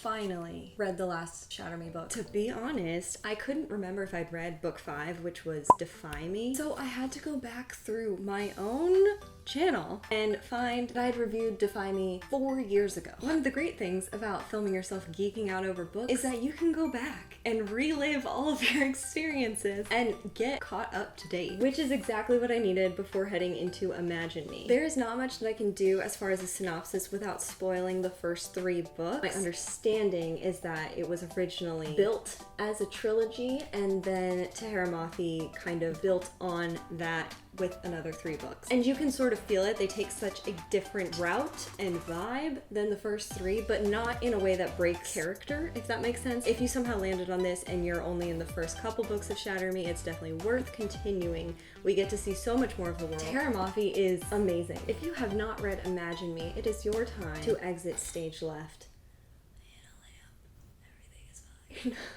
finally read the last Shatter Me book. To be honest, I couldn't remember if I'd read book 5, which was Defy Me. So I had to go back through my own channel and find that I had reviewed Defy Me 4 years ago. One of the great things about filming yourself geeking out over books is that you can go back and relive all of your experiences and get caught up to date, which is exactly what I needed before heading into Imagine Me. There is not much that I can do as far as a synopsis without spoiling the first 3 books. My understanding is that it was originally built as a trilogy, and then Tahereh Mafi kind of built on that with another 3 books. And you can sort of feel it. They take such a different route and vibe than the first 3, but not in a way that breaks character, if that makes sense. If you somehow landed on this and you're only in the first couple books of Shatter Me, it's definitely worth continuing. We get to see so much more of the world. Tahereh Mafi is amazing. If you have not read Imagine Me, it is your time to exit stage left.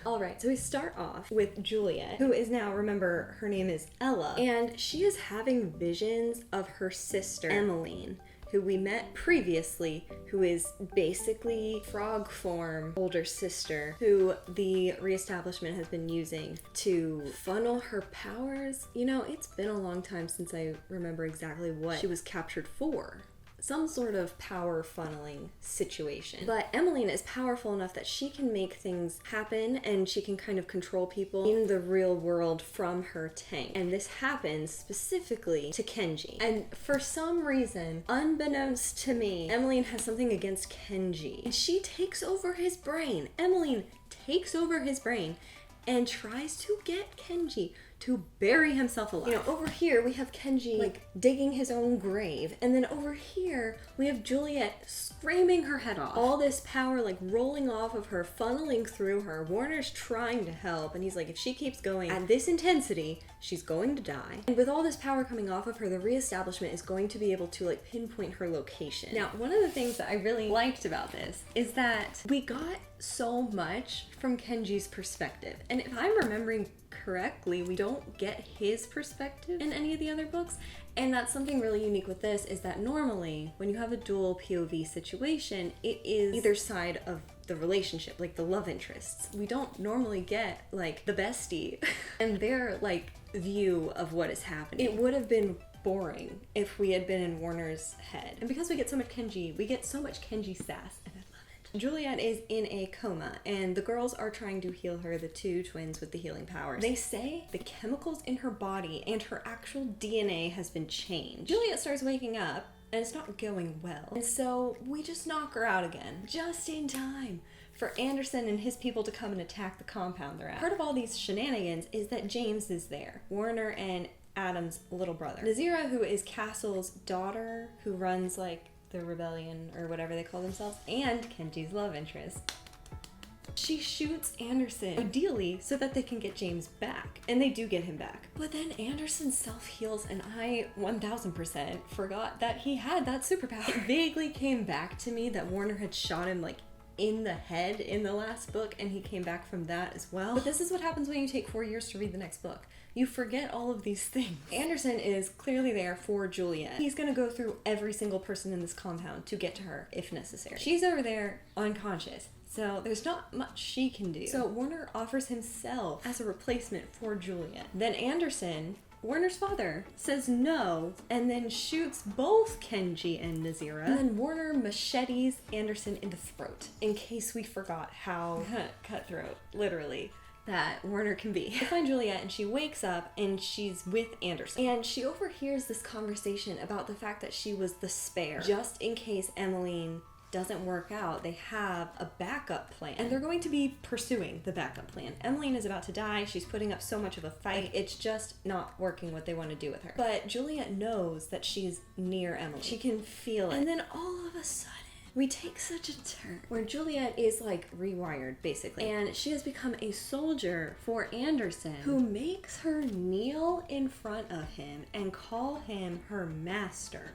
Alright, so we start off with Juliet, who is now, remember, her name is Ella, and she is having visions of her sister, Emmeline, who we met previously, who is basically frog form older sister, who the reestablishment has been using to funnel her powers. You know, it's been a long time since I remember exactly what she was captured for. Some sort of power funneling situation. But Emmeline is powerful enough that she can make things happen, and she can kind of control people in the real world from her tank. And this happens specifically to Kenji. And for some reason, unbeknownst to me, Emmeline has something against Kenji. And she takes over his brain. Emmeline takes over his brain and tries to get Kenji to bury himself alive. You know, over here we have Kenji like digging his own grave, and then over here we have Juliet screaming her head off. All this power like rolling off of her, funneling through her. Warner's trying to help, and he's like, if she keeps going at this intensity, she's going to die. And with all this power coming off of her, the reestablishment is going to be able to like pinpoint her location. Now, one of the things that I really liked about this is that we got so much from Kenji's perspective. And if I'm remembering correctly, we don't get his perspective in any of the other books. And that's something really unique with this, is that normally when you have a dual POV situation, it is either side of the relationship, like the love interests. We don't normally get like the bestie and their like view of what is happening. It would have been boring if we had been in Warner's head. And because we get so much Kenji, we get so much Kenji sass, and I love it. Juliet is in a coma, and the girls are trying to heal her, the 2 twins with the healing powers. They say the chemicals in her body and her actual DNA has been changed. Juliet starts waking up, and it's not going well. And so we just knock her out again, just in time for Anderson and his people to come and attack the compound they're at. Part of all these shenanigans is that James is there, Warner and Adam's little brother. Nazira, who is Castle's daughter, who runs like the rebellion or whatever they call themselves, and Kenji's love interest. She shoots Anderson, ideally so that they can get James back, and they do get him back. But then Anderson self-heals, and I 1000% forgot that he had that superpower. It vaguely came back to me that Warner had shot him like in the head in the last book, and he came back from that as well. But this is what happens when you take 4 years to read the next book. You forget all of these things. Anderson is clearly there for Juliet. He's gonna go through every single person in this compound to get to her if necessary. She's over there unconscious, so there's not much she can do. So Warner offers himself as a replacement for Juliet. Then Anderson, Warner's father, says no, and then shoots both Kenji and Nazira. And then Warner machetes Anderson in the throat, in case we forgot how cutthroat, literally, that Warner can be. They find Juliet, and she wakes up and she's with Anderson. And she overhears this conversation about the fact that she was the spare, just in case Emmeline doesn't work out. They have a backup plan, and they're going to be pursuing the backup plan. Emmeline is about to die. She's putting up so much of a fight. It's just not working what they want to do with her. But Juliet knows that she's near Emmeline. She can feel it. And then all of a sudden, we take such a turn where Juliet is like rewired, basically, and she has become a soldier for Anderson, who makes her kneel in front of him and call him her master.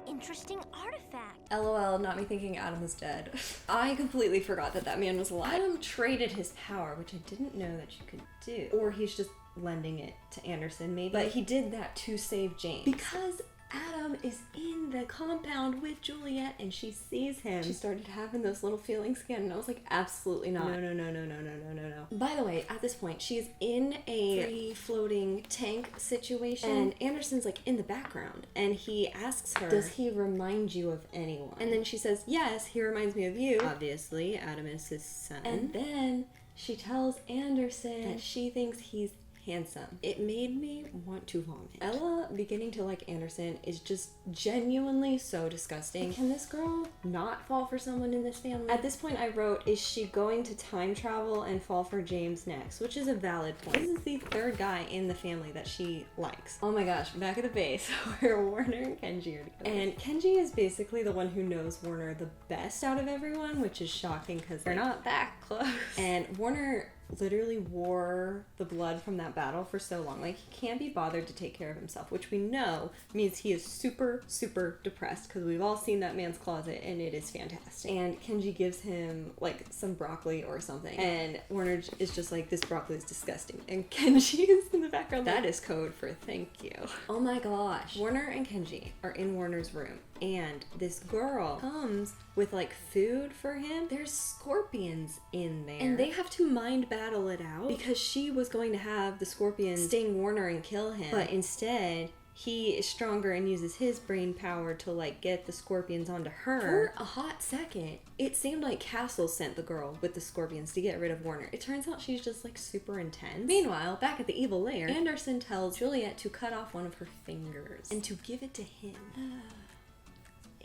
Interesting artifact. LOL, not me thinking Adam was dead. I completely forgot that that man was alive. Adam traded his power, which I didn't know that you could do. Or he's just lending it to Anderson, maybe. But he did that to save James. Because Adam is in the compound with Juliet and she sees him. She started having those little feelings again, and I was like, absolutely not. No. By the way, at this point, she's in a free-floating tank situation, and Anderson's like in the background, and he asks her, does he remind you of anyone? And then she says, yes, he reminds me of you. Obviously, Adam is his son. And then she tells Anderson that she thinks he's handsome. It made me want to vomit. Ella beginning to like Anderson is just genuinely so disgusting. Can this girl not fall for someone in this family? At this point I wrote, is she going to time travel and fall for James next? Which is a valid point. This is the third guy in the family that she likes. Oh my gosh, back at the base where Warner and Kenji are together. And Kenji is basically the one who knows Warner the best out of everyone, which is shocking because they're not that close. And Warner literally wore the blood from that battle for so long. Like, he can't be bothered to take care of himself, which we know means he is super, super depressed, because we've all seen that man's closet and it is fantastic. And Kenji gives him like some broccoli or something, and Warner is just like, this broccoli is disgusting. And Kenji is in the background. That is code for thank you. Oh my gosh. Warner and Kenji are in Warner's room, and this girl comes with like food for him. There's scorpions in there, and they have to mind battle it out because she was going to have the scorpions sting Warner and kill him, but instead he is stronger and uses his brain power to like get the scorpions onto her. For a hot second, it seemed like Castle sent the girl with the scorpions to get rid of Warner. It turns out she's just like super intense. Meanwhile, back at the evil lair, Anderson tells Juliet to cut off one of her fingers and to give it to him.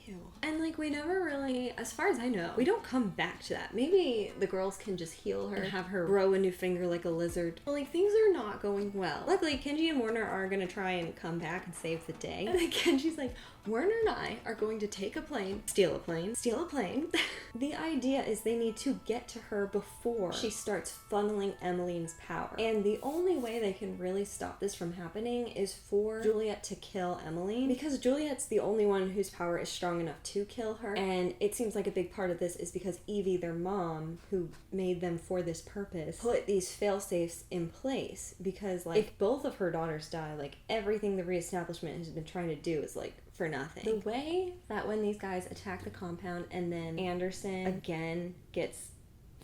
Ew. And like, we never really, as far as I know, we don't come back to that. Maybe the girls can just heal her and have her grow a new finger like a lizard. But like, things are not going well. Luckily, Kenji and Warner are gonna try and come back and save the day. And then Kenji's like, Warner and I are going to take a plane, steal a plane. The idea is they need to get to her before she starts funneling Emmeline's power. And the only way they can really stop this from happening is for Juliet to kill Emmeline, because Juliet's the only one whose power is strong enough to kill her. And it seems like a big part of this is because Evie, their mom, who made them for this purpose, put these fail-safes in place, because like, if both of her daughters die, like, everything the reestablishment has been trying to do is like for nothing. The way that when these guys attack the compound and then Anderson again gets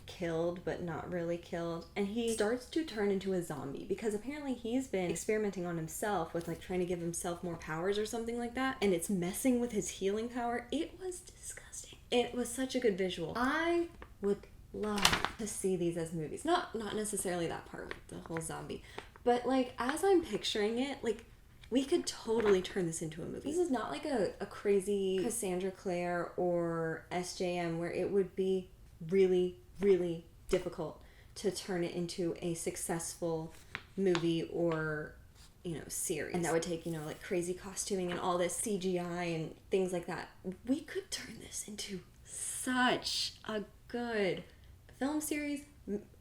killed but not really killed, and he starts to turn into a zombie because apparently he's been experimenting on himself with like trying to give himself more powers or something like that, and it's messing with his healing power. It was disgusting. It was such a good visual. I would love to see these as movies. Not necessarily that part with the whole zombie, but like, as I'm picturing it, like, we could totally turn this into a movie. This is not like a crazy Cassandra Clare or SJM where it would be really, really difficult to turn it into a successful movie or, you know, series. And that would take, you know, like crazy costuming and all this CGI and things like that. We could turn this into such a good film series,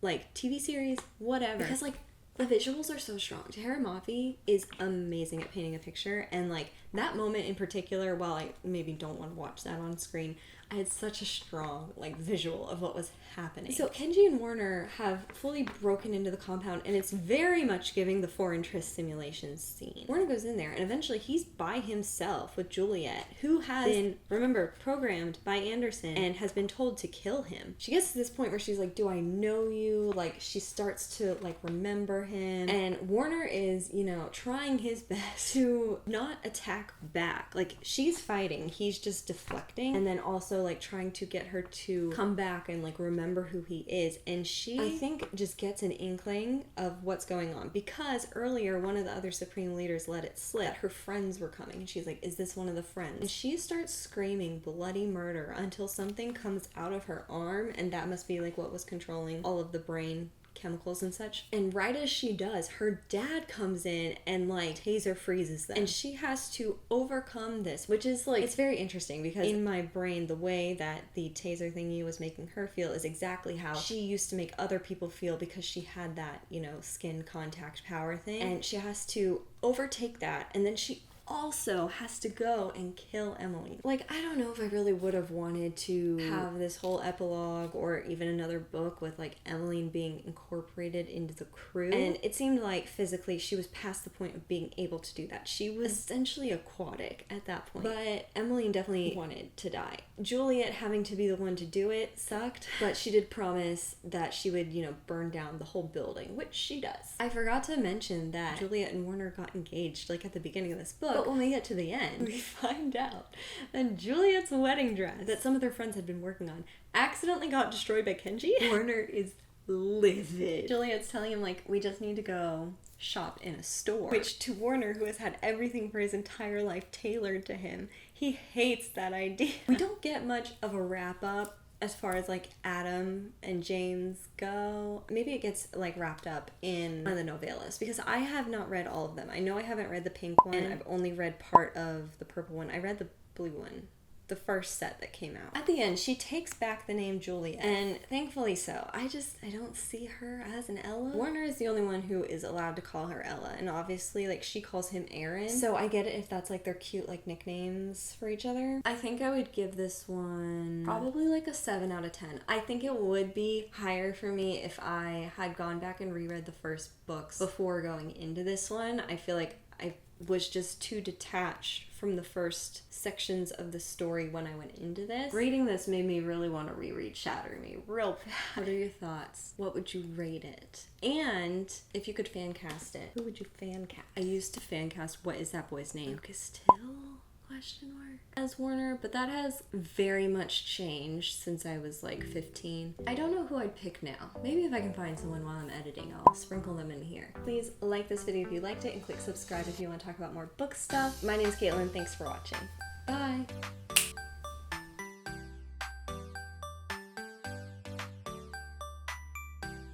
like TV series, whatever. Because like, the visuals are so strong. Tahereh Mafi is amazing at painting a picture, and like, that moment in particular, while I maybe don't want to watch that on screen, I had such a strong like visual of what was happening. So Kenji and Warner have fully broken into the compound, and it's very much giving the foreign tryst simulation scene. Warner goes in there, and eventually he's by himself with Juliet, who has been, remember, programmed by Anderson and has been told to kill him. She gets to this point where she's like, do I know you? Like, she starts to like remember him, and Warner is, you know, trying his best to not attack back. Like, she's fighting, he's just deflecting, and then also like trying to get her to come back and like remember who he is. And she, I think, just gets an inkling of what's going on, because earlier one of the other supreme leaders let it slip. Her friends were coming, and she's like, is this one of the friends? And she starts screaming bloody murder until something comes out of her arm, and that must be like what was controlling all of the brain chemicals and such. And right as she does, her dad comes in and like taser freezes them, and she has to overcome this, which is like, it's very interesting because in my brain, the way that the taser thingy was making her feel is exactly how she used to make other people feel, because she had that, you know, skin contact power thing, and she has to overtake that, and then she also has to go and kill Emily. Like, I don't know if I really would have wanted to have this whole epilogue or even another book with like Emmeline being incorporated into the crew. And it seemed like physically she was past the point of being able to do that. She was essentially aquatic at that point. But Emmeline definitely wanted to die. Juliet having to be the one to do it sucked, but she did promise that she would, you know, burn down the whole building, which she does. I forgot to mention that Juliet and Warner got engaged like at the beginning of this book, but when we get to the end, we find out that Juliet's wedding dress that some of their friends had been working on accidentally got destroyed by Kenji. Warner is livid. Juliet's telling him, like, we just need to go shop in a store, which to Warner, who has had everything for his entire life tailored to him, he hates that idea. We don't get much of a wrap up as far as like Adam and James go. Maybe it gets like wrapped up in one of the novellas, because I have not read all of them. I know I haven't read the pink one. I've only read part of the purple one. I read the blue one, the first set that came out. At the end, she takes back the name Juliet, and thankfully so. I don't see her as an Ella. Warner is the only one who is allowed to call her Ella, and obviously like she calls him Aaron, so I get it if that's like their cute like nicknames for each other. I think I would give this one probably like a 7 out of 10. I think it would be higher for me if I had gone back and reread the first books before going into this one. I feel like I was just too detached from the first sections of the story when I went into this. Reading this made me really want to reread Shatter Me real bad. What are your thoughts? What would you rate it? And if you could fan cast it, who would you fan cast? I used to fan cast, what is that boy's name? Lucas Till? Question mark, as Warner, but that has very much changed since I was like 15. I don't know who I'd pick now. Maybe if I can find someone while I'm editing, I'll sprinkle them in here. Please like this video if you liked it, and click subscribe if you want to talk about more book stuff. My name's Katelyn, thanks for watching. Bye!